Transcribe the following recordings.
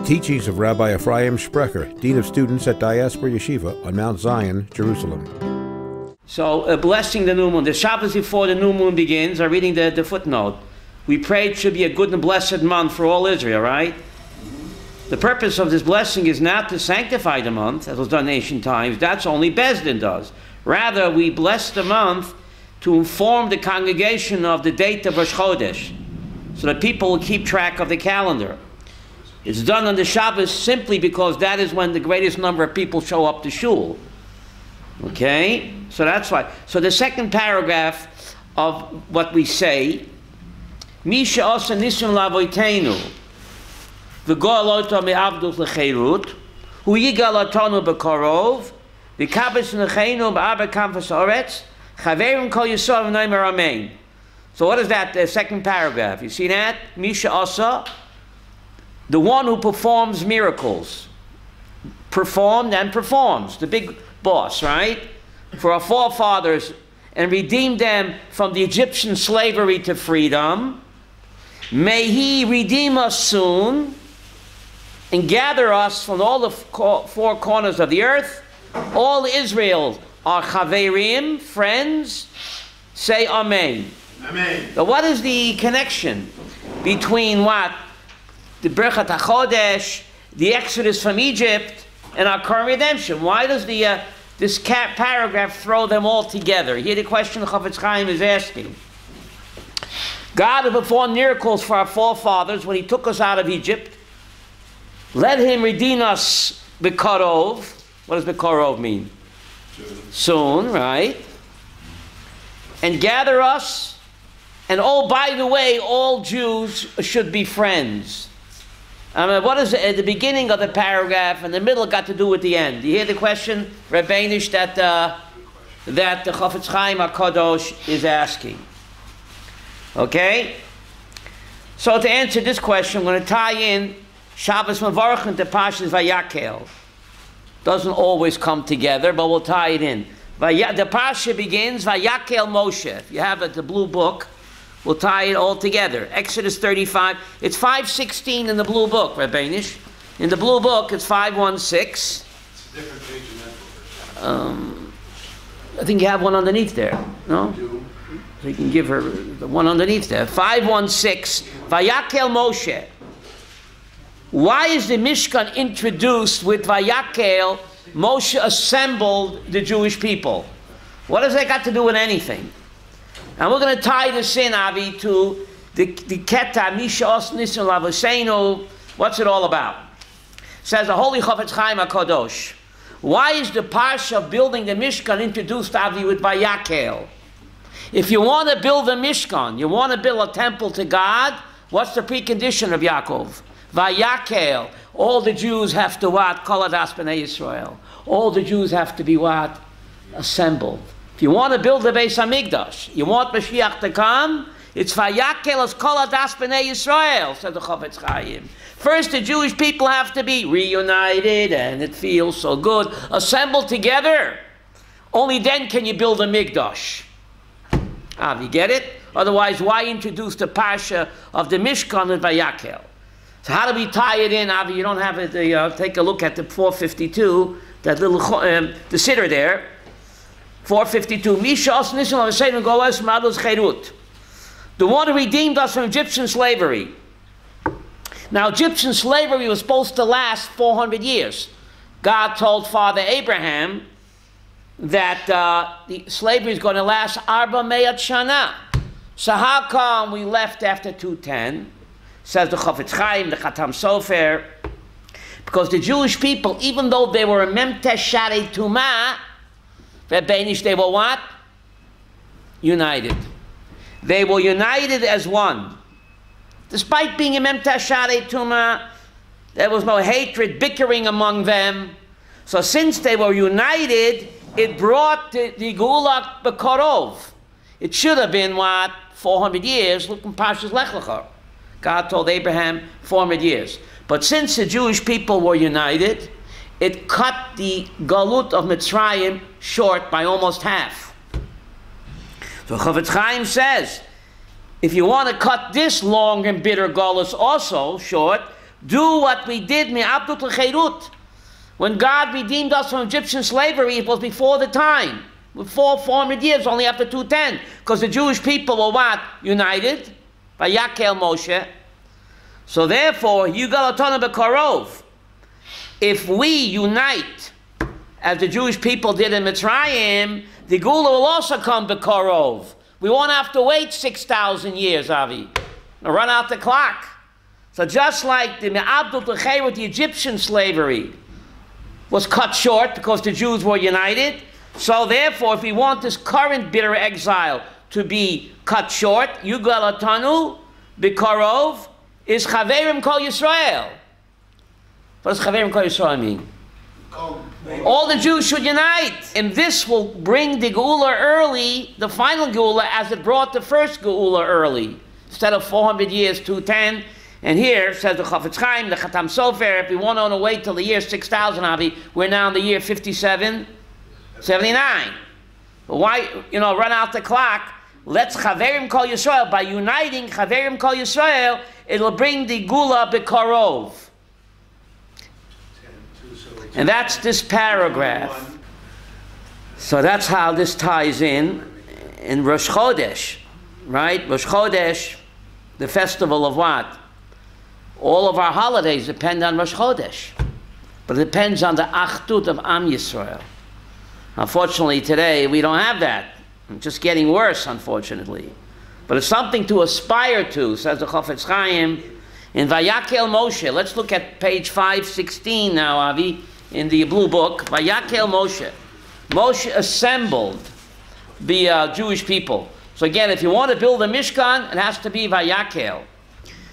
The teachings of Rabbi Ephraim Sprecher, Dean of Students at Diaspora Yeshiva on Mount Zion, Jerusalem. So, blessing the new moon. The Shabbos before the new moon begins, I'm reading the footnote. We pray it should be a good and blessed month for all Israel, right? The purpose of this blessing is not to sanctify the month, as was done in ancient times. That's only Bezdin does. Rather, we bless the month to inform the congregation of the date of Rosh Chodesh, so that people will keep track of the calendar. It's done on the Shabbos simply because that is when the greatest number of people show up to shul. Okay? So that's why. So the second paragraph of what we say, Misha Osa Nisun Lavoitenu, V'go'aloto me'avdus l'cheirut, Hu yigal atonu b'korov, V'kabes n'cheinu b'arba kamfas ha'oretz, Chaverim kol Yisrael v'noimer amen. So what is that, the second paragraph? You see that? Misha Osa, the one who performs miracles, performed and performs, the big boss, right? For our forefathers, and redeemed them from the Egyptian slavery to freedom. May he redeem us soon and gather us from all the four corners of the earth. All Israel are chaverim, friends. Say amen. Amen. So what is the connection between what? The Birchat HaChodesh, the Exodus from Egypt, and our current redemption. Why does this paragraph throw them all together? Here the question the Chafetz Chaim is asking. God who performed miracles for our forefathers when he took us out of Egypt, let him redeem us b'karov. What does b'karov mean? Soon, right? And gather us, and oh, by the way, all Jews should be friends. I mean, what is at the beginning of the paragraph and the middle got to do with the end? Do you hear the question, Rabbinish, that the Chafetz Chaim HaKadosh is asking? Okay? So to answer this question, I'm going to tie in Shabbos Mevorchim to Parshat Vayakhel. Doesn't always come together, but we'll tie it in. The Parsha begins, Vayakhel Moshe. If you have the blue book, we'll tie it all together. Exodus 35. It's 5:16 in the blue book, Rabbinish. In the blue book, it's 5:16. It's a different page in that book. I think you have one underneath there. No? So you can give her the one underneath there. 5:16. Vayakhel Moshe. Why is the Mishkan introduced with Vayakhel? Moshe assembled the Jewish people. What does that got to do with anything? And we're going to tie this in, Avi, to the Keta, Misha Os Nisun Lavosenu. What's it all about? Says the Holy Chafetz Chaim HaKadosh. Why is the Parsha of building the Mishkan introduced, Avi, with Vayakhel? If you want to build a Mishkan, you want to build a temple to God, what's the precondition of Yaakov? Vayakhel. All the Jews have to what? Kol Adas B'nai Yisrael. All the Jews have to be what? Assembled. If you want to build the Beis HaMikdash, you want Mashiach to come, it's Vayakhel as Kol Adas B'nai Yisrael, said the Chafetz Chaim. First, the Jewish people have to be reunited, and it feels so good, assembled together. Only then can you build a Mikdash. You get it? Otherwise, why introduce the Parsha of the Mishkan with Vayakhel? So how do we tie it in, Avi? You don't have it. Take a look at the 452, that little the sitter there. 452. The one who redeemed us from Egyptian slavery. Now, Egyptian slavery was supposed to last 400 years. God told Father Abraham that the slavery is going to last Arba Me'at Shana. So how come we left after 210? Says the Chafetz Chaim, the Khatam Sofer, because the Jewish people, even though they were a Memtesh Sharei Tumah, they were what? United. They were united as one. Despite being a Memtesh Sharei Tumah, there was no hatred, bickering among them. So since they were united, it brought the Geula B'Korov. It should have been what? 400 years. Look in Parshas Lech Lecha. God told Abraham 400 years. But since the Jewish people were united, it cut the Galut of Mitzrayim short by almost half. So Chafetz Chaim says, if you want to cut this long and bitter Galus also short, Do what we did, me'abdut l'cheirut. When God redeemed us from Egyptian slavery, it was before the time. Before 400 years, only after 210. Because the Jewish people were what? United. Vayakhel Moshe. So therefore, Yugal Otanu B'Karov. If we unite, as the Jewish people did in Mitzrayim, the Gula will also come B'Karov. We won't have to wait 6,000 years, Avi. Now run out the clock. So just like the Me'abdut L'Cheirut, the Egyptian slavery, was cut short because the Jews were united, so therefore, if we want this current bitter exile to be cut short, Yugal Otanu B'Karov is Chaverim Kol Yisrael. What does Chaverim Kol Yisrael mean? All the Jews should unite, and this will bring the Geula early, the final Geula, as it brought the first Geula early. Instead of 400 years, 210. And here, says the Chafetz Chaim, the Khatam Sofer, if we want to wait till the year 6000, Avi, we're now in the year 5779. But why, run out the clock? Let's Chaverim Kol Yisrael. By uniting Chaverim Kol Yisrael, it'll bring the Gula B'Karov. And that's this paragraph. So that's how this ties in Rosh Chodesh, right? Rosh Chodesh, the festival of what? All of our holidays depend on Rosh Chodesh. But it depends on the Achdut of Am Yisrael. Unfortunately, today, we don't have that. It's just getting worse, unfortunately. But it's something to aspire to, says the Chafetz Chaim, in Vayakhel Moshe. Let's look at page 516 now, Avi, in the blue book. Vayakhel Moshe. Moshe assembled the Jewish people. So again, if you want to build a Mishkan, it has to be Vayakhel.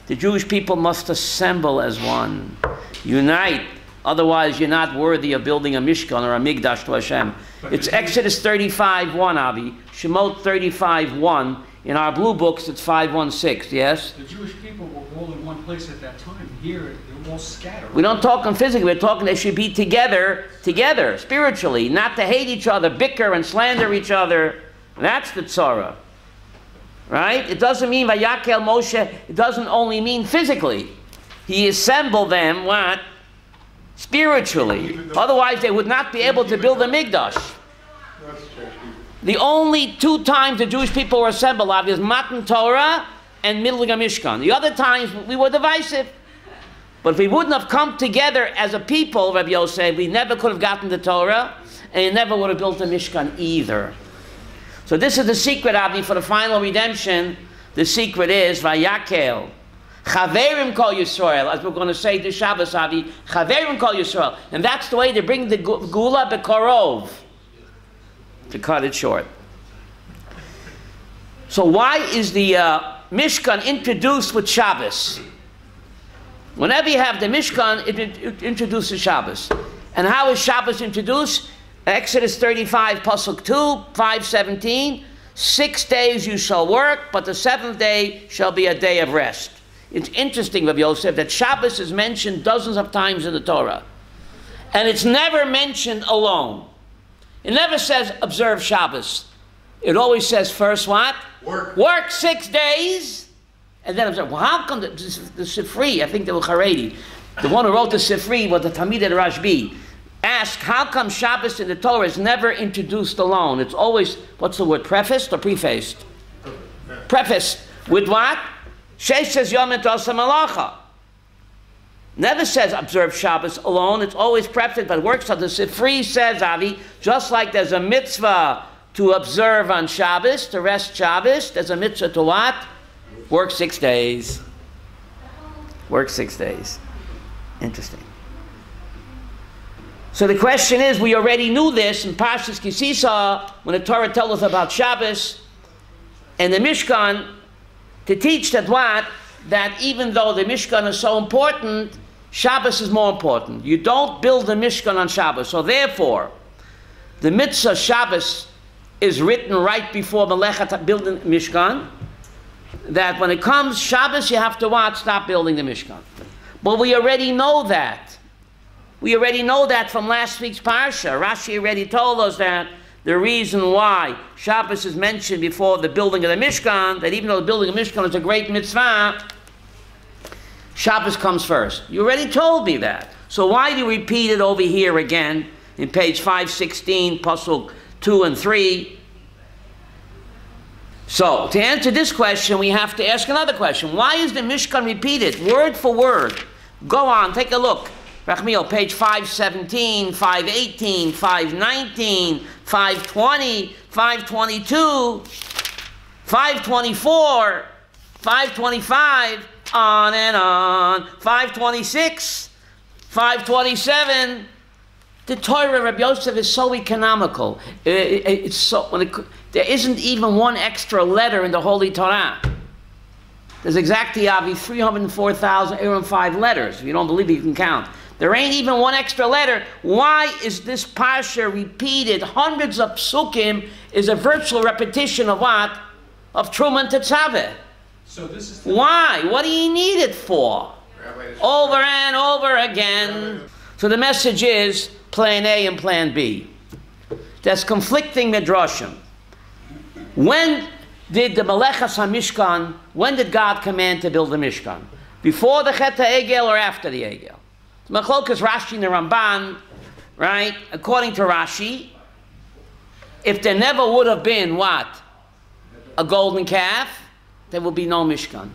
The Jewish people must assemble as one. Unite. Otherwise, you're not worthy of building a Mishkan or a Migdash to Hashem. It's Exodus 35:1, Avi. Shemot 35:1. In our blue books, it's 5:16, yes? The Jewish people were all in one place at that time. Here, they're all scattered. We don't talk them physically. We're talking they should be together, spiritually. Not to hate each other, bicker and slander each other. That's the tzara. Right? It doesn't mean Vayakhel Moshe, it doesn't only mean physically. He assembled them, what? Spiritually. Otherwise, they would not be able to build a Migdash. The only two times the Jewish people were assembled is Matan Torah and Middling a Mishkan. The other times, we were divisive. But if we wouldn't have come together as a people, Rabbi Yosef, we never could have gotten the Torah, and we never would have built a Mishkan either. So this is the secret, Avi, for the final redemption. The secret is Vayakhel. Chaverim Kol Yisrael, as we're going to say this Shabbos, Avi. Chaverim Kol Yisrael. And that's the way to bring the Gula B'Karov. To cut it short. So why is the Mishkan introduced with Shabbos? Whenever you have the Mishkan, it introduces Shabbos. And how is Shabbos introduced? Exodus 35, Pasuk 2, 5:17. 6 days you shall work, but the 7th day shall be a day of rest. It's interesting, Rabbi Yosef, that Shabbos is mentioned dozens of times in the Torah. And it's never mentioned alone. It never says, observe Shabbos. It always says first what? Work. Work 6 days, and then observe. Well, how come the Sifri, I think they were Haredi, the one who wrote the Sifri was the Talmid of Rashbi, asked, how come Shabbos in the Torah is never introduced alone? It's always, what's the word, prefaced or prefaced? Prefaced. With what? Sheish says Yom Etasa Malacha. Never says observe Shabbos alone. It's always prefaced, but it works. So the Sifri says, Avi, just like there's a mitzvah to observe on Shabbos, to rest Shabbos, there's a mitzvah to what? Work 6 days. Work 6 days. Interesting. So the question is, we already knew this in Parshat Kisisa, when the Torah tells us about Shabbos and the Mishkan, to teach that what? That even though the Mishkan is so important, Shabbos is more important. You don't build the Mishkan on Shabbos. So therefore, the mitzvah Shabbos is written right before Melechat building Mishkan, that when it comes Shabbos, you have to what? Stop building the Mishkan. But we already know that. We already know that from last week's Parsha. Rashi already told us that the reason why Shabbos is mentioned before the building of the Mishkan, that even though the building of the Mishkan is a great mitzvah, Shabbos comes first. You already told me that. So why do you repeat it over here again in page 516, Pasuk 2 and 3? So to answer this question, we have to ask another question. Why is the Mishkan repeated word for word? Go on, take a look. Rachmiel, page 517, 518, 519, 520, 522, 524, 525, on and on, 526, 527. The Torah, Rabbi Yosef, is so economical. It's so, there isn't even one extra letter in the Holy Torah. There's exactly 304,005 letters. If you don't believe it, you can count. There ain't even one extra letter. Why is this parsha repeated? Hundreds of psukim is a virtual repetition of what? Of Truman Tetzaveh. So this is why? What do you need it for? Over and over again. So the message is plan A and plan B. That's conflicting midrashim. When did the Melechas HaMishkan, when did God command to build the Mishkan? Before the Chet HaEgel or after the Egel? Machlokas Rashi and the Ramban, right? According to Rashi, if there never would have been what? A golden calf, there will be no Mishkan.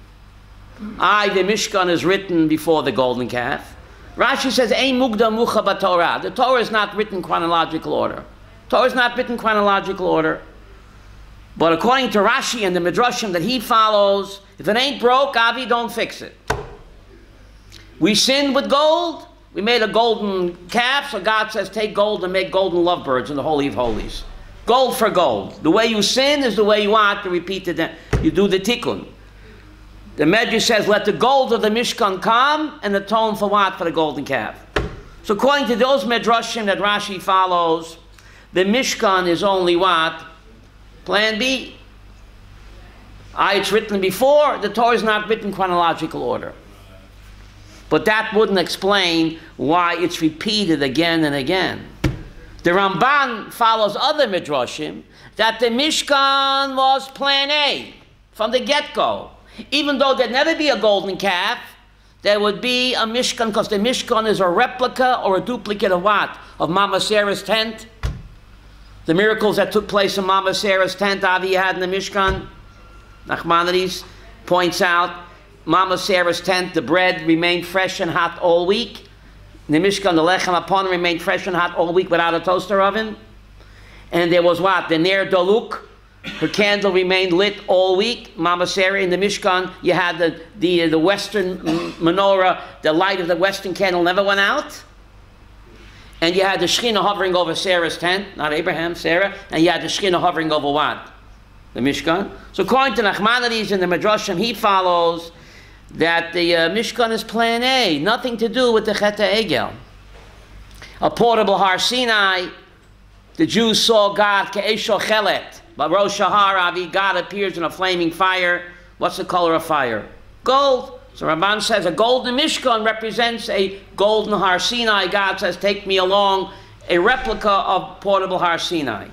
The Mishkan is written before the golden calf. Rashi says, Ein mugdam mucha b'Torah. The Torah is not written chronological order. Torah is not written chronological order. But according to Rashi and the Midrashim that he follows, if it ain't broke, Avi, don't fix it. We sinned with gold. We made a golden calf, so God says, take gold and make golden lovebirds in the Holy of Holies. Gold for gold. The way you sin is the way you want to repeat it. You do the tikkun. The Medrash says, let the gold of the Mishkan come and atone for what? For the golden calf. So according to those Medrashim that Rashi follows, the Mishkan is only what? Plan B. It's written before. The Torah is not written chronological order. But that wouldn't explain why it's repeated again and again. The Ramban follows other Midrashim that the Mishkan was plan A from the get-go. Even though there'd never be a golden calf, there would be a Mishkan, because the Mishkan is a replica or a duplicate of what? Of Mama Sarah's tent. The miracles that took place in Mama Sarah's tent, Avi had in the Mishkan. Nachmanides points out, Mama Sarah's tent, the bread remained fresh and hot all week. In the Mishkan, the lechem upon remained fresh and hot all week without a toaster oven. And there was what? The Ner Doluk, her candle remained lit all week. Mama Sarah in the Mishkan, you had the western menorah, the light of the western candle never went out. And you had the Shekhinah hovering over Sarah's tent, not Abraham, Sarah, and you had the Shekhinah hovering over what? The Mishkan. So according to Nachmanides in the Midrashim, he follows that the Mishkan is plan A, nothing to do with the Chet HaEgel. A portable Har Sinai, the Jews saw God Ke'esho Chelet, but Rosh Hashana, God appears in a flaming fire. What's the color of fire? Gold. So Ramban says a golden Mishkan represents a golden Har Sinai. God says, take me along, a replica of portable Har Sinai.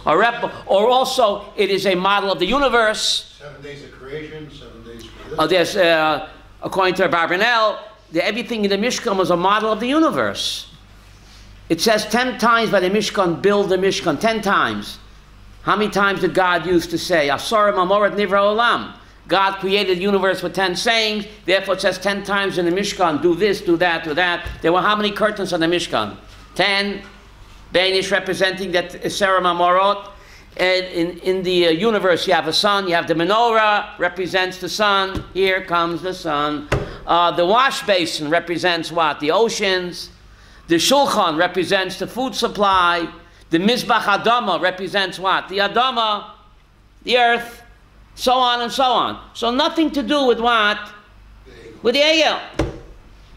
Or also, it is a model of the universe. 7 days of creation, 7 days for this. There's, according to Barbanel, everything in the Mishkan was a model of the universe. It says 10 times by the Mishkan, build the Mishkan, 10 times. How many times did God used to say, Asara Mamorat Nivra Olam? God created the universe with 10 sayings, therefore it says 10 times in the Mishkan, do this, do that, do that. There were how many curtains on the Mishkan? 10. Banish representing that Asara Mamorot. And in the universe you have a sun, you have the menorah, represents the sun. Here comes the sun. The wash basin represents what? The oceans. The shulchan represents the food supply. The Mizbach Adama represents what? The Adama, the earth, so on and so on. So nothing to do with what? With the Egel.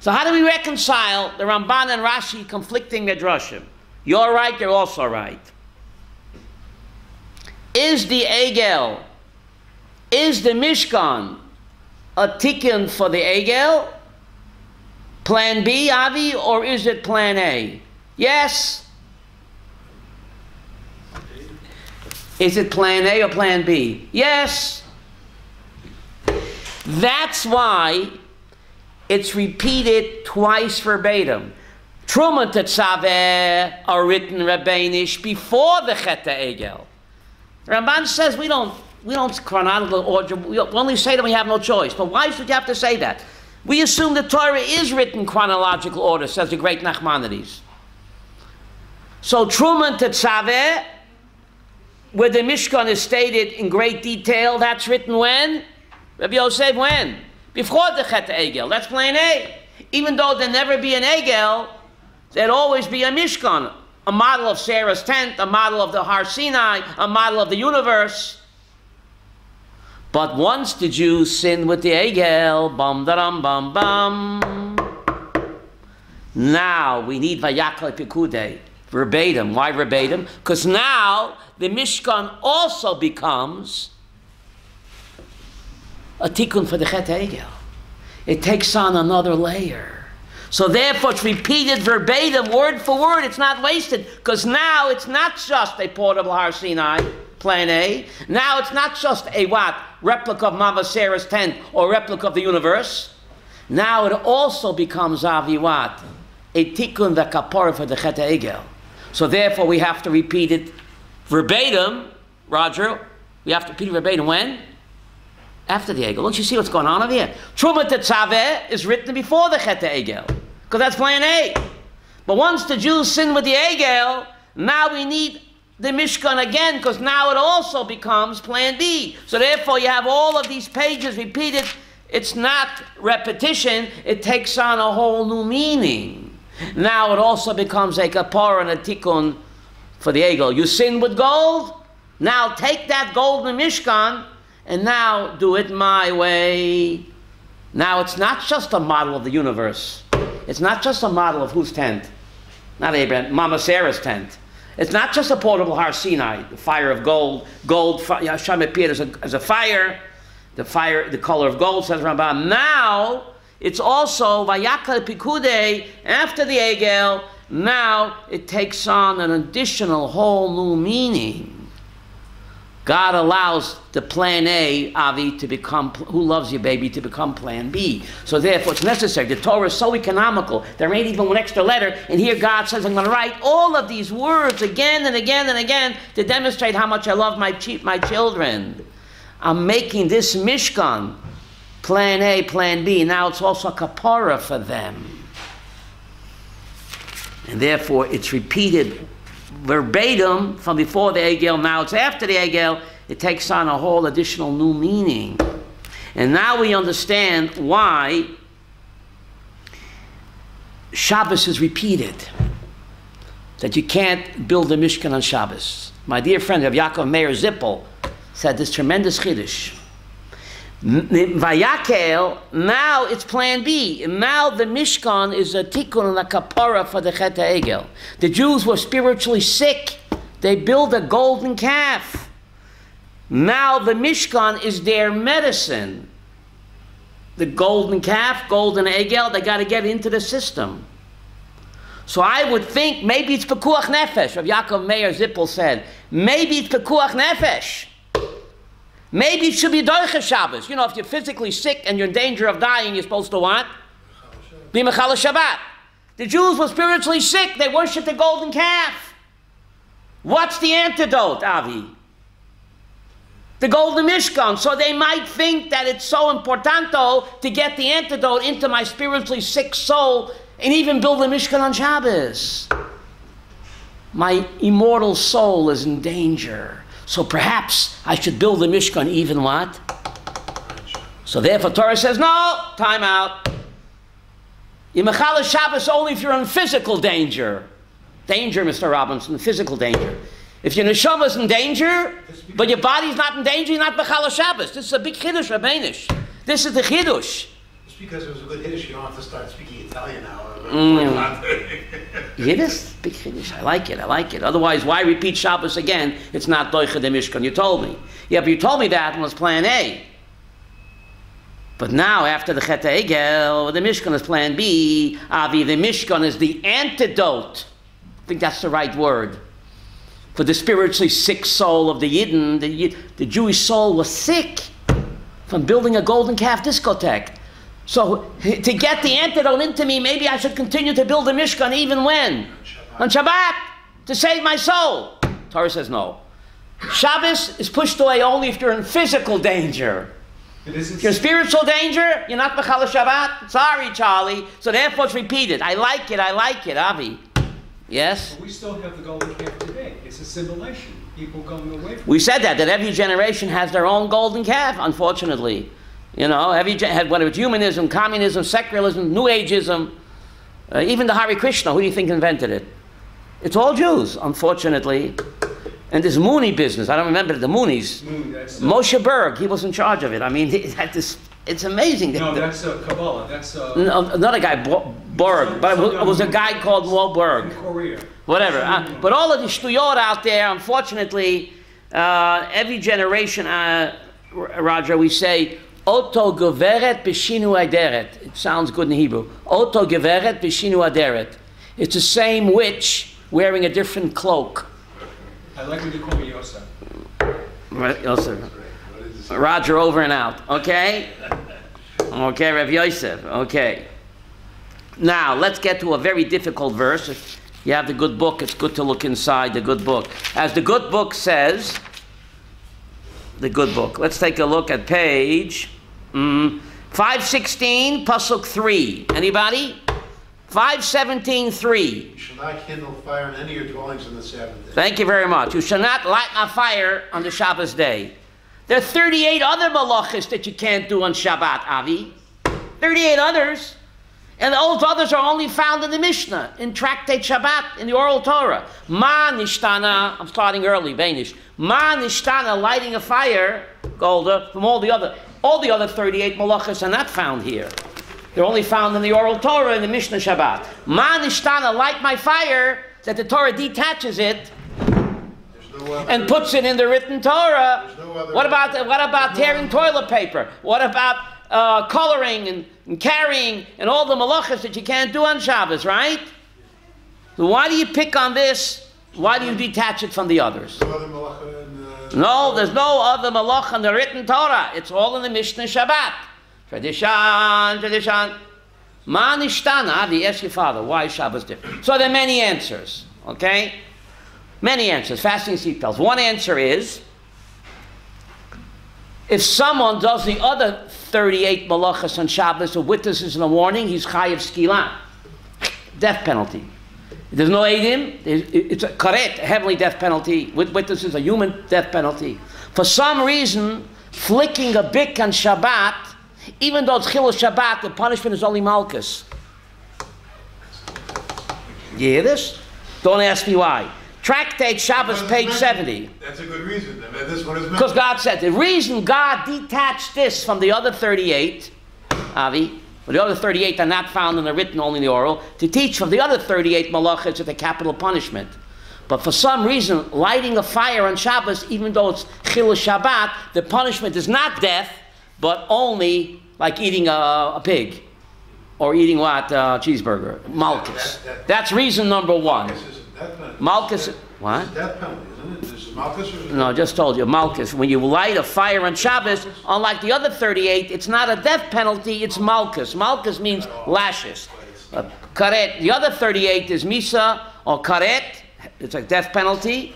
So how do we reconcile the Ramban and Rashi conflicting midrashim? You're right, you're also right. Is the Egel, is the Mishkan a tikkun for the Egel? Plan B, Avi, or is it plan A? Yes. Is it plan A or plan B? Yes. That's why it's repeated twice verbatim. Truma Tetzaveh are written rabbinish before the Chet Egel. Ramban says we don't chronological order. We only say that we have no choice. But why should you have to say that? We assume the Torah is written chronological order, says the great Nachmanides. So Truma Tetzaveh, where the Mishkan is stated in great detail, that's written when? Rabbi Yosef, when? Before the Chet Egel. That's plan A. Even though there never be an Egel, there'd always be a Mishkan, a model of Sarah's tent, a model of the Har Sinai, a model of the universe. But once the Jews sinned with the Egel, bum da dum bum bum. Now we need Vayakhel Pikudei, verbatim. Why verbatim? Because now the Mishkan also becomes a tikkun for the Chet Egel. It takes on another layer. So therefore it's repeated verbatim, word for word. It's not wasted, because now it's not just a portable Har Sinai, plan A. Now it's not just a what? Replica of Mama Sarah's tent or replica of the universe. Now it also becomes Avi what? A tikkun v'kapara for the Chet Egel. So therefore we have to repeat it verbatim, Roger. We have to repeat it verbatim when? After the Egel. Don't you see what's going on over here? Truma Tetzaveh is written before the Chet Egel, because that's plan A. But once the Jews sin with the Egel, now we need the Mishkan again, because now it also becomes plan B. So therefore you have all of these pages repeated. It's not repetition. It takes on a whole new meaning. Now it also becomes a kapara and a tikkun for the Egel. You sin with gold, now take that gold in the Mishkan and now do it my way. Now it's not just a model of the universe. It's not just a model of whose tent? Not Abraham, Mama Sarah's tent. It's not just a portable Har Sinai, the fire of gold. Gold, Hashem appeared as a fire. The fire, the color of gold, says Rambam. Now it's also Vayakhel Pikudei after the Egel. Now it takes on an additional whole new meaning. God allows the plan A, Avi, to become, who loves you, baby, to become plan B. So therefore it's necessary. The Torah is so economical. There ain't even one extra letter. And here God says, I'm going to write all of these words again and again and again to demonstrate how much I love my children. I'm making this Mishkan, plan A, plan B. Now it's also a kapara for them. And therefore it's repeated verbatim from before the Egel. Now it's after the Egel. It takes on a whole additional new meaning. And now we understand why Shabbos is repeated. That you can't build a Mishkan on Shabbos. My dear friend Yaakov Meir Zippel said this tremendous chiddush. Vayakhel, now it's plan B. Now the Mishkan is a tikkun and a kapara for the Chet Egel. The Jews were spiritually sick. They built a golden calf. Now the Mishkan is their medicine. The golden calf, golden Egel, they got to get into the system. So I would think maybe it's Pekuach Nefesh. Rabbi Yaakov Meir Zippel said, maybe it's Pekuach Nefesh. Maybe it should be Doicha Shabbos. You know, if you're physically sick and you're in danger of dying, you're supposed to what? Be Mechala Shabbat. The Jews were spiritually sick. They worshipped the golden calf. What's the antidote, Avi? The golden Mishkan. So they might think that it's so importanto to get the antidote into my spiritually sick soul and even build a Mishkan on Shabbos. My immortal soul is in danger. So perhaps I should build the Mishkan even what? So therefore Torah says, no, time out. You mechala Shabbos only if you're in physical danger. Danger, Mr. Robinson, physical danger. If your neshama is in danger, but your body's not in danger, you're not mechala Shabbos. This is a big chiddush, Rabbinish. This is the chiddush. Just because it was a good chiddush, you don't have to start speaking Italian now. Yiddish, big chiddush. I like it. I like it. Otherwise, why repeat Shabbos again? It's not doicha de Mishkan. You told me. Yeah, but you told me that was plan A. But now, after the Chet Egel, the Mishkan is plan B. Avi, the Mishkan is the antidote. I think that's the right word. For the spiritually sick soul of the Yidden, the Jewish soul was sick from building a golden calf discotheque. So to get the antidote into me, maybe I should continue to build the Mishkan even when? On Shabbat, to save my soul. Torah says no. Shabbos is pushed away only if you're in physical danger. If you're in spiritual danger, you're not Mechal Shabbat. Sorry, Charlie. So therefore it's repeated. I like it, Avi. Yes? But we still have the golden calf today. It's assimilation. People going away from We said that every generation has their own golden calf, unfortunately. You know, whether it's humanism, communism, secularism, New Ageism, even the Hare Krishna, who do you think invented it? It's all Jews, unfortunately. And this Mooney business, I don't remember the Moonies. Moshe Berg, he was in charge of it. I mean, it's amazing. No, that's Kabbalah. That's another guy, Berg, but it was a guy called Mo Berg. in Korea. Whatever. But all of the shtuyot out there, unfortunately, every generation, Roger, we say, Oto geveret b'shinu aderet. It sounds good in Hebrew. Oto geveret b'shinu aderet. It's the same witch wearing a different cloak. I like when you call me Yosef. Yosef. Roger, over and out. Okay? Okay, Rav Yosef. Okay. Now, let's get to a very difficult verse. If you have the good book, it's good to look inside the good book. As the good book says, the good book. Let's take a look at page 516, Pasuk 3. Anybody? 517:3. You shall not kindle fire in any of your dwellings on the Sabbath day. Thank you very much. You shall not light a fire on the Shabbos day. There are 38 other malachas that you can't do on Shabbat, Avi. 38 others. And those others are only found in the Mishnah, in Tractate Shabbat, in the Oral Torah. Ma nishtana, I'm starting early, Banish. Ma nishtana, lighting a fire, Golda, from all the other 38 malachas are not found here. They're only found in the Oral Torah and the Mishnah Shabbat. Ma nishtana, light my fire, that the Torah detaches it and puts it in the written Torah. What about tearing toilet paper? What about coloring and carrying and all the malachas that you can't do on Shabbos, right? So why do you pick on this? Why do you detach it from the others? No, there's no other malacha in the written Torah. It's all in the Mishnah Shabbat. Tradition. Ma nishtana. Avi, ask your father, why is Shabbos different? So there are many answers, okay? Many answers. Fasting seatbelts. One answer is, if someone does the other 38 malachas on Shabbos or witnesses in the morning, he's chayiv skila. Death penalty. There's no eidim. It's a karet, a heavenly death penalty. With witnesses, a human death penalty. For some reason, flicking a bick on Shabbat, even though it's chilul Shabbat, the punishment is only malchus. You hear this? Don't ask me why. Tractate Shabbos, page 70. That's a good reason. This one is because God said, the reason God detached this from the other 38, Avi, but the other 38 are not found in the written, only in the oral, to teach from the other 38 malachas at the capital punishment. But for some reason, lighting a fire on Shabbos, even though it's chilul Shabbat, the punishment is not death, but only like eating a pig. Or eating what? Cheeseburger. Malchus. That's reason number one. Malchus, what? It's death penalty, isn't it? Is it Malchus or No, I just told you, Malchus. When you light a fire on Shabbos, unlike the other 38, it's not a death penalty, it's Malchus. Malchus means lashes. Karet, the other 38 is Misa or Karet, it's a death penalty.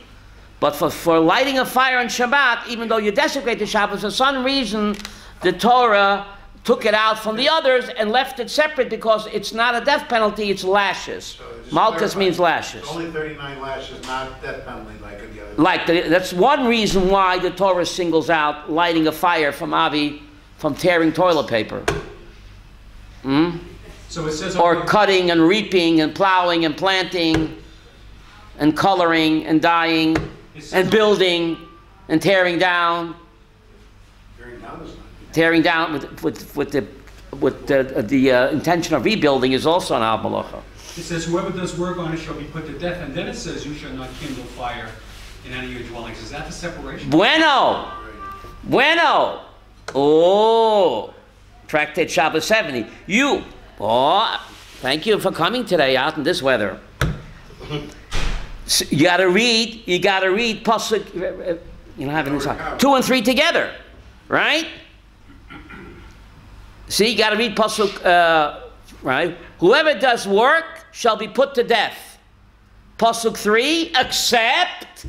But for lighting a fire on Shabbat, even though you desecrate the Shabbos, for some reason, the Torah took it out from the others and left it separate because it's not a death penalty, it's lashes. So Malchus means lashes. Only 39 lashes, not death penalty like the other. That's one reason why the Torah singles out lighting a fire from Avi, from tearing toilet paper. So it says or cutting and reaping and plowing and planting and coloring and dyeing and building and tearing down. Tearing down with the intention of rebuilding is also an al malacha. It says, whoever does work on it shall be put to death, and then it says, you shall not kindle fire in any of your dwellings. Is that the separation? Bueno. Oh, Tractate Shabbos 70. Thank you for coming today out in this weather. So you got to read Pasuk, you don't have it inside. 2 and 3 together, right? See, you got to read pasuk, right? Whoever does work shall be put to death. Pasuk 3, except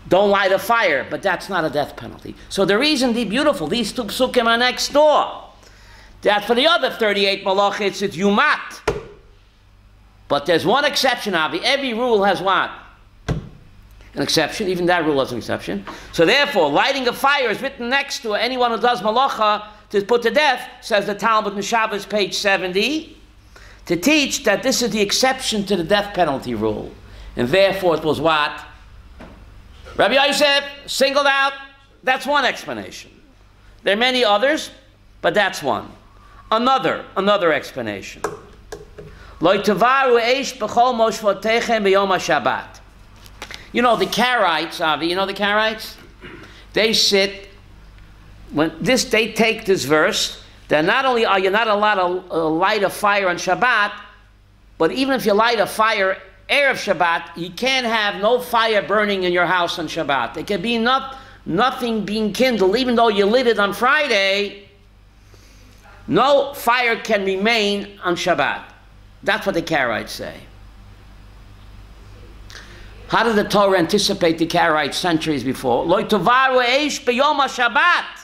don't light a fire, but that's not a death penalty. So the reason these two psukim are next door. That for the other 38 malachits, it's yumat. But there's one exception, Avi. Every rule has what? An exception. Even that rule has an exception. So therefore, lighting a fire is written next to anyone who does malacha to put to death, says the Talmud in Shabbos, page 70, to teach that this is the exception to the death penalty rule. And therefore it was what? Rabbi Yosef singled out. That's one explanation. There are many others, but that's one. Another explanation. Lo tavaru eish b'chol moshvotechem b'yom haShabbat. You know the Karaites, Avi. You know the Karaites? They sit they take this verse. That not only are you not allowed to light a fire on Shabbat, but even if you light a fire Erev Shabbat, you can't have no fire burning in your house on Shabbat. There can be nothing being kindled, even though you lit it on Friday. No fire can remain on Shabbat. That's what the Karaites say. How did the Torah anticipate the Karaites centuries before? Lo tovaru eish b'yom haShabbat.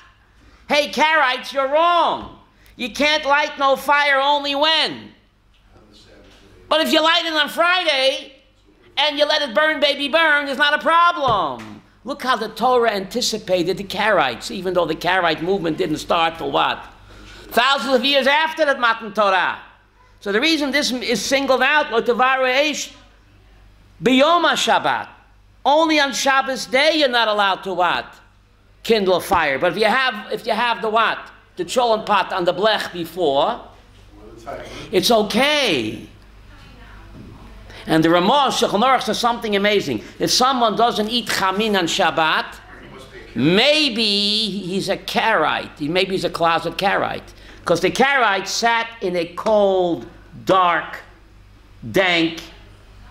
Hey, Karaites, you're wrong. You can't light no fire only when? But if you light it on Friday and you let it burn, baby, burn, there's not a problem. Look how the Torah anticipated the Karaites, even though the Karaite movement didn't start till what? Thousands of years after the Matan Torah. So the reason this is singled out, Lo tovaru eish b'yom haShabbat. Only on Shabbos day you're not allowed to what? Kindle a fire. But if you have the what? The cholent pot on the blech before, it's okay. And the Ramah Shulchan Aruch says something amazing. If someone doesn't eat chamin on Shabbat, maybe he's a Karaite. Maybe he's a closet Karaite. Because the Karaites sat in a cold, dark, dank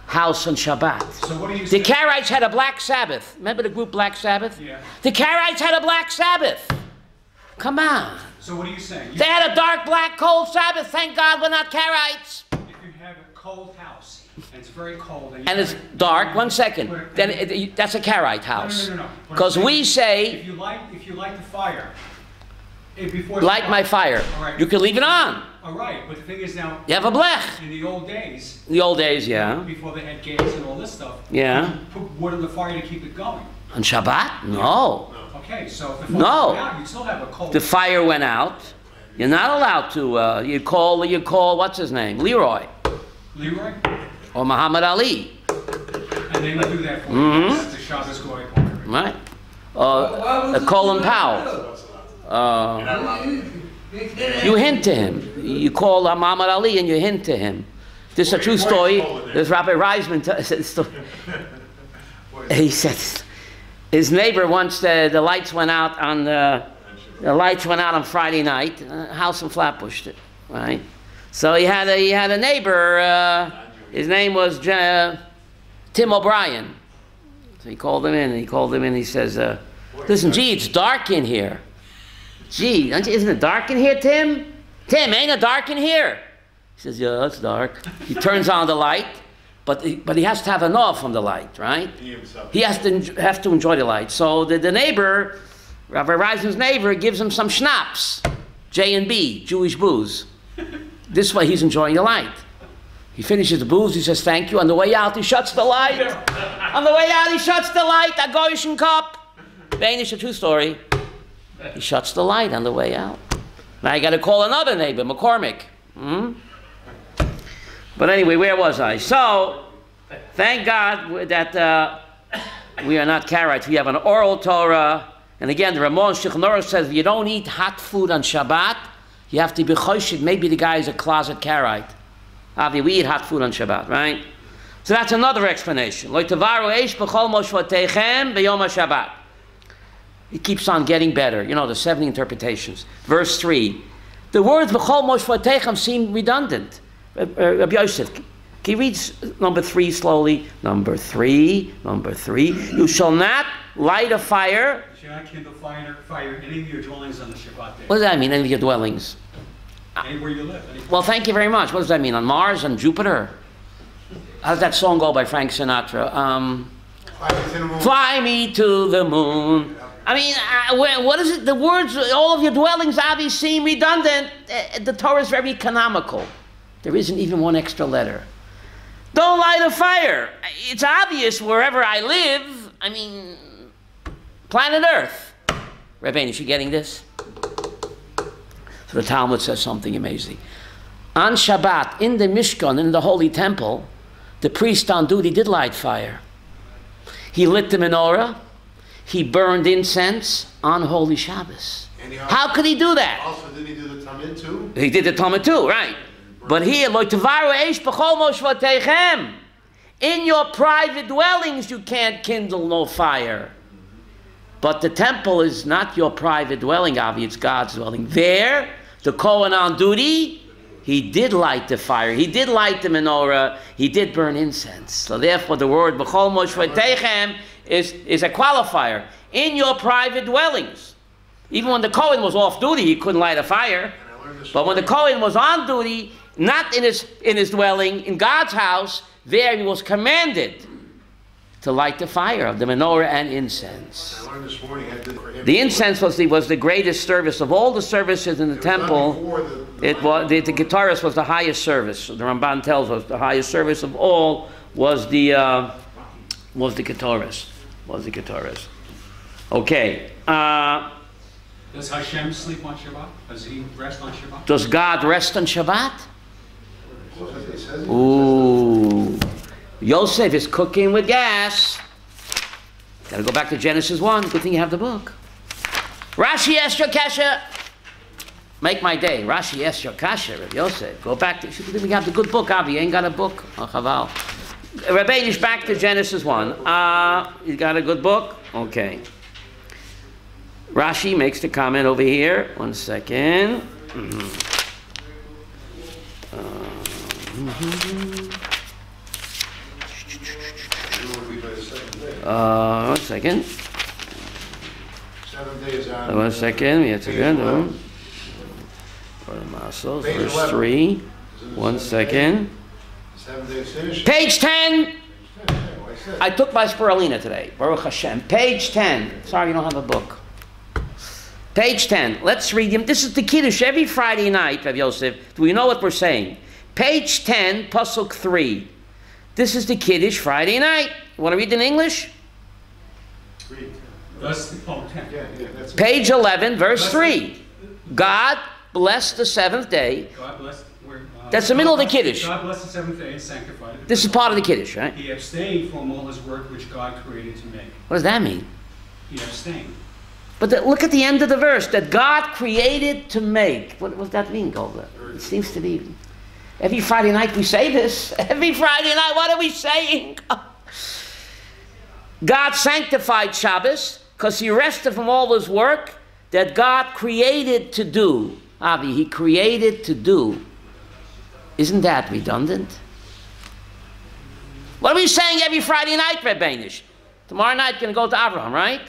house on Shabbat. So what do you The say? Karaites had a black Sabbath. Remember the group Black Sabbath? Yeah. The Karaites had a black Sabbath. Come on. So what are you saying? They had a dark, black, cold Sabbath. Thank God we're not Karaites. If you have a cold house and it's very cold And it's dark. 1 second. Then that's a Karaite house. No. Because we say, if you light the fire, before light my fire. All right. You can leave it on. All right, but the thing is now, You have a blech. in the old days, Yeah. before they had gas and all this stuff, Yeah. you put wood in the fire to keep it going. On Shabbat? No. Okay, so if the fire No. went out, you'd still have a cold. The fire went out. You're not allowed to, you call, what's his name? Leroy. Leroy? Or Muhammad Ali. And they would do that for you. That's the Shabbos Goy part. Right? Colin Powell. You hint to him. You call Muhammad Ali and you hint to him. This is a true story. There's Rabbi Reisman. He said his neighbor once the lights went out on Friday night. House in Flatbush, right? So he had a neighbor. His name was Tim O'Brien. So he called him in. He says, "Listen, gee, it's dark in here. Gee, isn't it dark in here, Tim? Tim, ain't it dark in here?" He says, "Yeah, it's dark." He turns on the light, but he has to have enough from the light, right? He has to enjoy the light. So the neighbor, Rabbi Reisen's neighbor, gives him some schnapps, J&B, Jewish booze. This way he's enjoying the light. He finishes the booze, he says thank you. On the way out, he shuts the light. On the way out, he shuts the light, a Goyishin cup. Danish, a true story. He shuts the light on the way out. Now I got to call another neighbor, McCormick. But anyway, where was I? So, thank God that we are not Karaites. We have an oral Torah. And again, the Ramon Shulchan Aruch says if you don't eat hot food on Shabbat, you have to be choshid. Maybe the guy is a closet Karaite. Obviously, we eat hot food on Shabbat, right? So that's another explanation. Lo tavaru eish b'chol moshvotechem b'yom haShabbat. It keeps on getting better. You know, the 70 interpretations. Verse 3. The words b'chol moshvotechem seem redundant. Rabbi Yosef, can you read number 3 slowly? Number 3. You shall not light a fire. You shall not kindle fire in any of your dwellings on the Shabbat day. What does that mean, any of your dwellings? Anywhere you live. Well, thank you very much. What does that mean? On Mars, on Jupiter? How does that song go by Frank Sinatra? Fly me to the moon. I mean, what is it? The words, all of your dwellings obviously seem redundant. The Torah is very economical. There isn't even one extra letter. Don't light a fire. It's obvious wherever I live. I mean, planet Earth. Rabbi, is she getting this? So the Talmud says something amazing. On Shabbat, in the Mishkan, in the Holy Temple, the priest on duty did light fire. He lit the menorah. He burned incense on Holy Shabbos. How could he do that? Also, did he do the Tamid too? He did the Tamid too, right. But here, in your private dwellings, you can't kindle no fire. But the temple is not your private dwelling, Avi, it's God's dwelling. There, the Kohen on duty, he did light the fire. He did light the menorah. He did burn incense. So therefore, the word B'chol Moshvatechem is a qualifier. In your private dwellings. Even when the Kohen was off duty, he couldn't light a fire. But when the Kohen was on duty, not in his dwelling, in God's house, there he was commanded to light the fire of the menorah and incense. I learned this morning I did for him. The incense was the greatest service of all the services in the temple. The guitarist was the highest service. The Ramban tells us the highest service of all was the guitarist. Okay. Does Hashem sleep on Shabbat? Does he rest on Shabbat? Does God rest on Shabbat? Ooh. Yosef is cooking with gas. Got to go back to Genesis 1. Good thing you have the book. Rashi Esther Kasha. Make my day. Rashi Esther Kasha, Rabbi Yosef. Go back to... We have the good book, Avi. You ain't got a book? Oh, chaval. Rabbi, is back to Genesis 1. You got a good book? Okay. Rashi makes the comment over here. 1 second. One second. 7 days on. 1 second. Yes, again. Verse 3. 1 second. 7 days finish. Page 10. I took my spirulina today. Baruch Hashem. Page 10. Sorry, you don't have a book. Page 10. Let's read him. This is the Kiddush every Friday night, Rabbi Yosef. Do we know what we're saying? Page 10, Pasuk 3. This is the Kiddush Friday night. You want to read in English? Read. Page 11, verse 3. God blessed the seventh day. God blessed. That's the middle of the Kiddush. God blessed the seventh day and sanctified it. This is part of the Kiddush, right? He abstained from all his work which God created to make. What does that mean? He abstained. But look at the end of the verse, that God created to make. What does that mean, Golda? It seems to be... Every Friday night we say this. Every Friday night, what are we saying? God sanctified Shabbos because he rested from all his work that God created to do. Avi, he created to do. Isn't that redundant? What are we saying every Friday night, Reb Bainish? Tomorrow night, going to go to Abraham, right?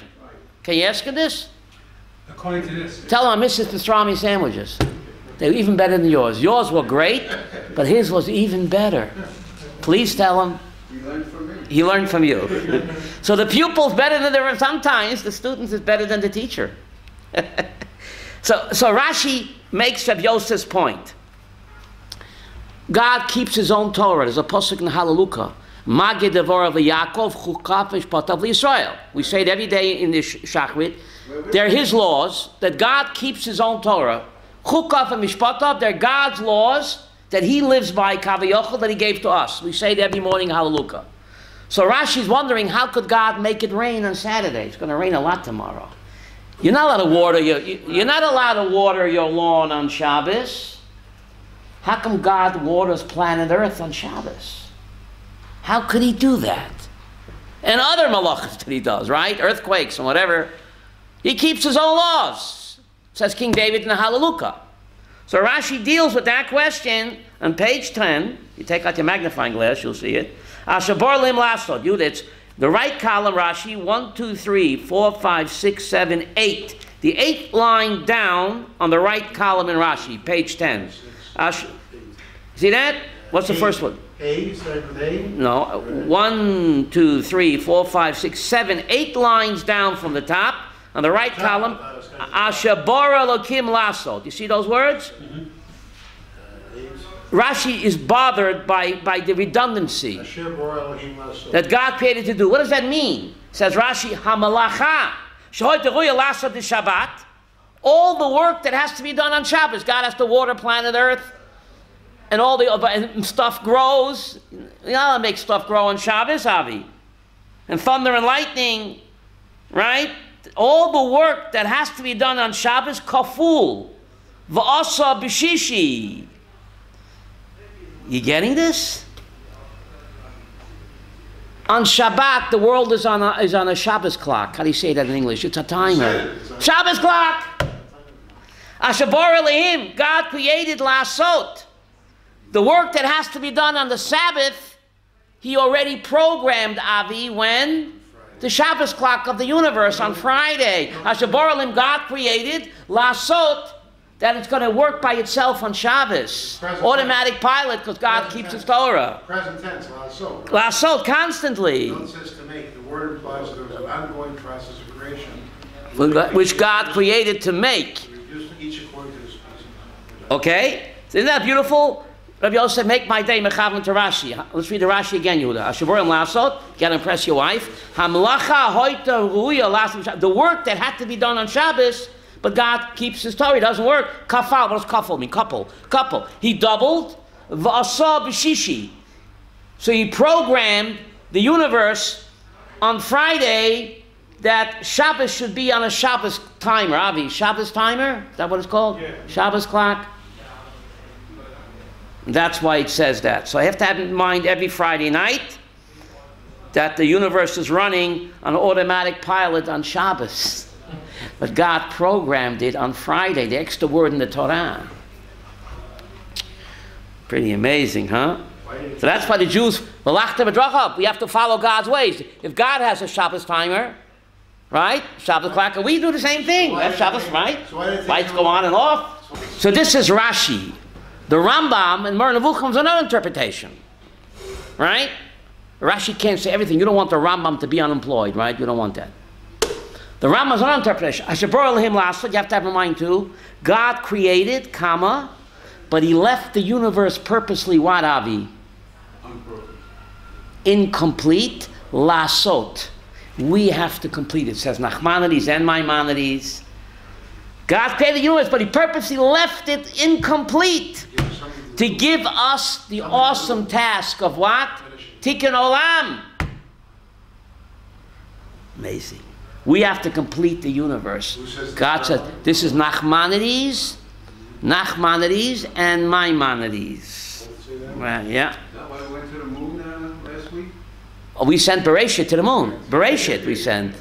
Can you ask her this? According to this. Tell him I miss his pastrami sandwiches. They were even better than yours. Yours were great, but his was even better. Please tell him. He learned from me. He learned from you. So the pupil's better than sometimes the student is better than the teacher. So Rashi makes Reb Yosef's point. God keeps his own Torah. There's a pasuk in Hallelujah. Magid Devorah Vayakhel Chukav Mishpatav Yisrael. We say it every day in this Shachrit. They're his laws, that God keeps his own Torah. Chukav and Mishpatav, they're God's laws that he lives by, Kaviyachal, that he gave to us. We say it every morning, Hallelujah. So Rashi's wondering, how could God make it rain on Saturday? It's going to rain a lot tomorrow. You're not allowed to water you're not allowed to water your lawn on Shabbos. How come God waters planet Earth on Shabbos? How could he do that? And other malachas that he does, right? Earthquakes and whatever. He keeps his own laws, says King David in the Hallelujah. So Rashi deals with that question on page 10. You take out your magnifying glass, you'll see it. Ashabar lim lasod. The right column, Rashi, 1, 2, 3, 4, 5, 6, 7, 8. The 8th line down on the right column in Rashi, page 10. See that? What's the first one? A, starting with A? No, 1, 2, 3, 4, 5, 6, 7, 8 lines down from the top. On the right column, Asher bara Elokim lasot. You see those words? Rashi is bothered by the redundancy that God created to do. What does that mean? Says Rashi, Hamalacha, Shehoiteruya lasot the Shabbat. All the work that has to be done on Shabbos. God has to water planet Earth, and all the and stuff grows. You know how to make stuff grow on Shabbos, Avi? And thunder and lightning, right? All the work that has to be done on Shabbos, kaful, v'asa b'shishi. You getting this? On Shabbat, the world is on a Shabbos clock. How do you say that in English? It's a timer. Shabbos clock. Ashabar Elohim, God created lasot. The work that has to be done on the Sabbath, He already programmed, Avi, when? The Shabbos clock of the universe on Friday. Ashabar Elohim, God created lasot, that it's going to work by itself on Shabbos. Automatic pilot, because God keeps His Torah. Present tense, lasot. Lasot, constantly. Don't says to make. The word implies that there was an ongoing process of creation. Which God created to make. Each according to His species. Okay? Isn't that beautiful? Rabbi Yosef, make my day mechavan to Rashi. Let's read the Rashi again, Yehuda. Ashavurim lasot, you got to impress your wife. Hamlacha hoita ruya lasot. The work that had to be done on Shabbos, but God keeps His Torah. It doesn't work. Kafal, what does kafal mean? Couple. He doubled. V'asa b'shishi. So He programmed the universe on Friday that Shabbos should be on a Shabbos timer. Avi, Shabbos timer? Is that what it's called? Yeah. Shabbos clock? That's why it says that. So I have to have in mind every Friday night that the universe is running on automatic pilot on Shabbos. But God programmed it on Friday, the extra word in the Torah. Pretty amazing, huh? So that's why the Jews, we have to follow God's ways. If God has a Shabbos timer, right? Shabbos clock, and we do the same thing. We have Shabbos, right? Lights go on and off. So this is Rashi. The Rambam and Mer Nevuchim is another interpretation, right? Rashi can't say everything. You don't want the Rambam to be unemployed, right? You don't want that. The Rambam is another interpretation. Ashabar Elohim lasot, you have to have in mind too. God created, comma, but He left the universe purposely, what, Avi? Incomplete, lasot. We have to complete it. It says Nachmanides and Maimonides. God created the universe, but He purposely left it incomplete to give us the awesome task of what? Tikkun Olam. Amazing. We have to complete the universe. God says, this is Nachmanides, and Maimonides. Right, yeah. Is that why we went to the moon last week? Oh, we sent Bereshit to the moon. Bereshit we sent.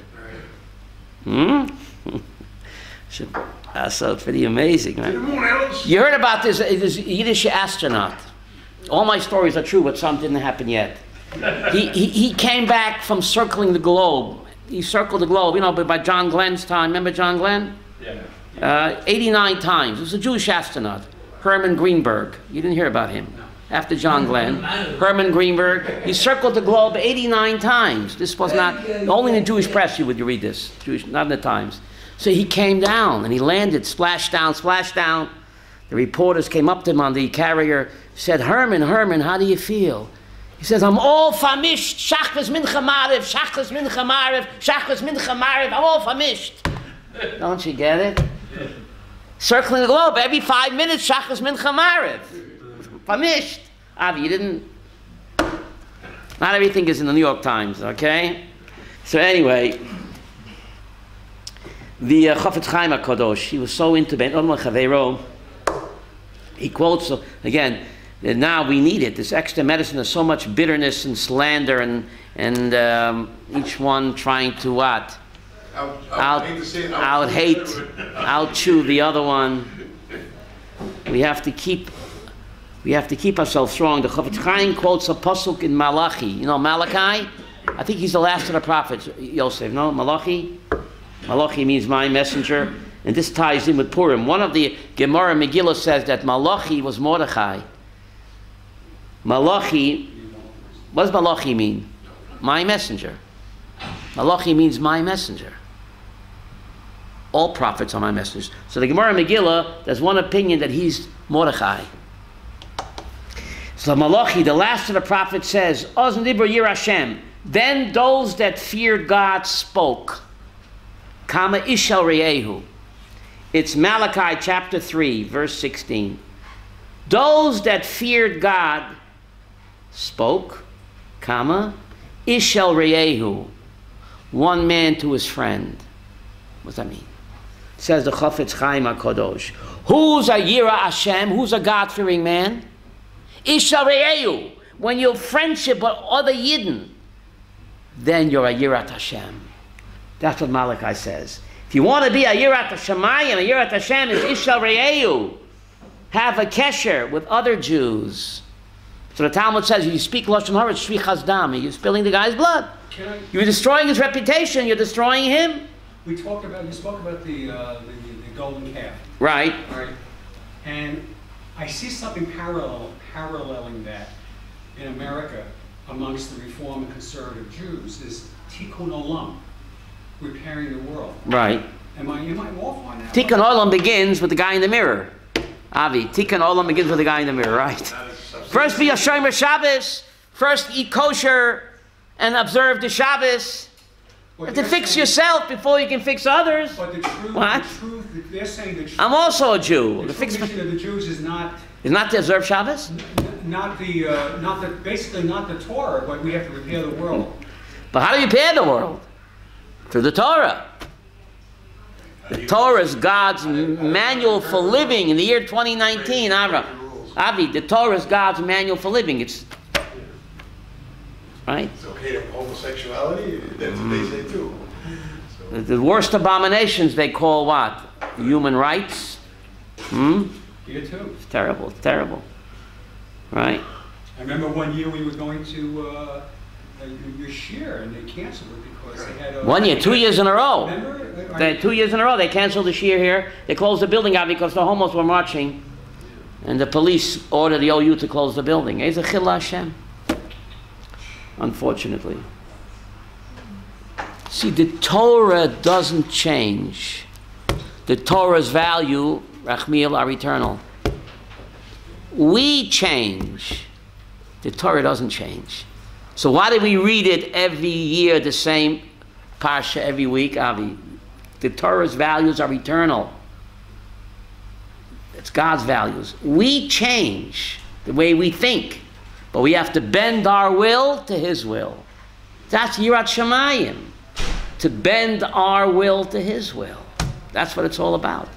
So it's pretty amazing, right? You heard about this Yiddish astronaut. All my stories are true, but some didn't happen yet. He came back from circling the globe. He circled the globe, you know, by John Glenn's time. Remember John Glenn? Yeah. 89 times. It was a Jewish astronaut, Herman Greenberg. You didn't hear about him. After John Glenn, Herman Greenberg. He circled the globe 89 times. This was not, only in the Jewish press would you read this, Jewish, not in the Times. So he came down and he landed, splash down, splash down. The reporters came up to him on the carrier, said, Herman, how do you feel? He says, I'm all famished. Shachas mincha maariv, shachas mincha maariv, shachas mincha maariv. I'm all famished. Don't you get it? Circling the globe every 5 minutes, shachas mincha maariv. Famished. Avi, you didn't. Not everything is in the New York Times, okay? So anyway, the Chafetz Chaim HaKadosh, he was so into Ben Odom Chavero. He quotes again. Now we need it. This extra medicine, there's so much bitterness and slander, and each one trying to what? Out-chew the other one. We have to keep ourselves strong. The Chafetz Chaim quotes a pasuk in Malachi. You know Malachi? I think he's the last of the prophets, Yosef, no? Malachi? Malachi means my messenger. And this ties in with Purim. One of the Gemara Megillah says that Malachi was Mordechai. Malachi, what does Malachi mean? My messenger. Malachi means my messenger. All prophets are my messengers. So the Gemara Megillah, there's one opinion that he's Mordechai. So Malachi, the last of the prophets, says, Ozen dibur yir Hashem. Then those that feared God spoke. Kama ishal re'ehu. It's Malachi chapter 3, verse 16. Those that feared God spoke. Kama ishal re'ehu. One man to his friend. What does that mean? It says the Chafetz Chaim HaKadosh. Who's a Yira Hashem? Who's a God-fearing man? Ishal re'ehu. When you have friendship with other Yidden, then you're a Yirat Hashem. That's what Malachi says. If you want to be a Yirat Hashemayim, a Yirat Hashem is Ishal re'ehu. Have a kesher with other Jews. So the Talmud says, if you speak Lashon Hara, it's shvichas dam. You're spilling the guy's blood. You're destroying his reputation. You're destroying him. You spoke about the golden calf. Right. Right. And I see something paralleling that in America amongst the Reform and Conservative Jews is Tikkun Olam, repairing the world. Right. Am I off on that? Tikkun Olam begins with the guy in the mirror. Avi, Tikkun Olam begins with the guy in the mirror, right? First be a Shomer Shabbos, first eat kosher and observe the Shabbos. You have to fix yourself before you can fix others. But the truth, what? They're saying the truth. I'm also a Jew. The mission of the Jews is not to observe Shabbos? Basically not the Torah, but we have to repair the world. But how do you repair the world? Through the Torah. The Torah is God's manual for living in the year 2019, Avi, the Torah is God's manual for living. It's right. It's okay to homosexuality. That's what they say too. So. The worst abominations they call what? Human rights. Here too. It's terrible. It's terrible. Right. I remember one year we were going to your shiur and they canceled it because they had 1 year, 2 years in a row. Remember? They, 2 years in a row they canceled the shiur here. They closed the building out because the homos were marching, and the police ordered the OU to close the building. It's a chil Hashem. Unfortunately. See, the Torah doesn't change. The Torah's value, Rachmiel, are eternal. We change. The Torah doesn't change. So why do we read it every year, the same Parsha every week, Avi? The Torah's values are eternal. It's God's values. We change the way we think, but we have to bend our will to His will. That's Yirat Shamayim, to bend our will to His will. That's what it's all about.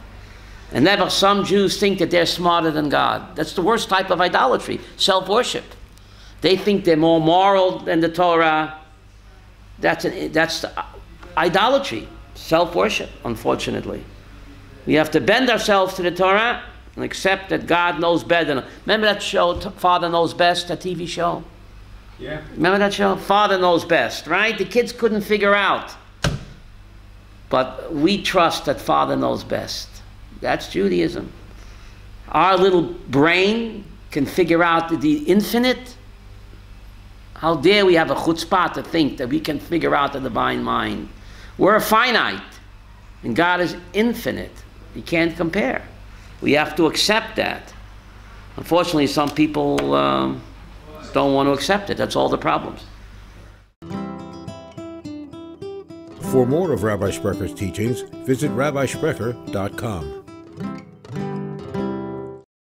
And never some Jews think that they're smarter than God. That's the worst type of idolatry, self-worship. They think they're more moral than the Torah. That's the idolatry, self-worship, unfortunately. We have to bend ourselves to the Torah and accept that God knows better. Remember that show, Father Knows Best, that TV show? Yeah. Remember that show? Father Knows Best, right? The kids couldn't figure out. But we trust that Father knows best. That's Judaism. Our little brain can figure out the infinite. How dare we have a chutzpah to think that we can figure out the divine mind? We're finite, and God is infinite. We can't compare. We have to accept that. Unfortunately, some people don't want to accept it. That's all the problems. For more of Rabbi Sprecher's teachings, visit rabbisprecher.com.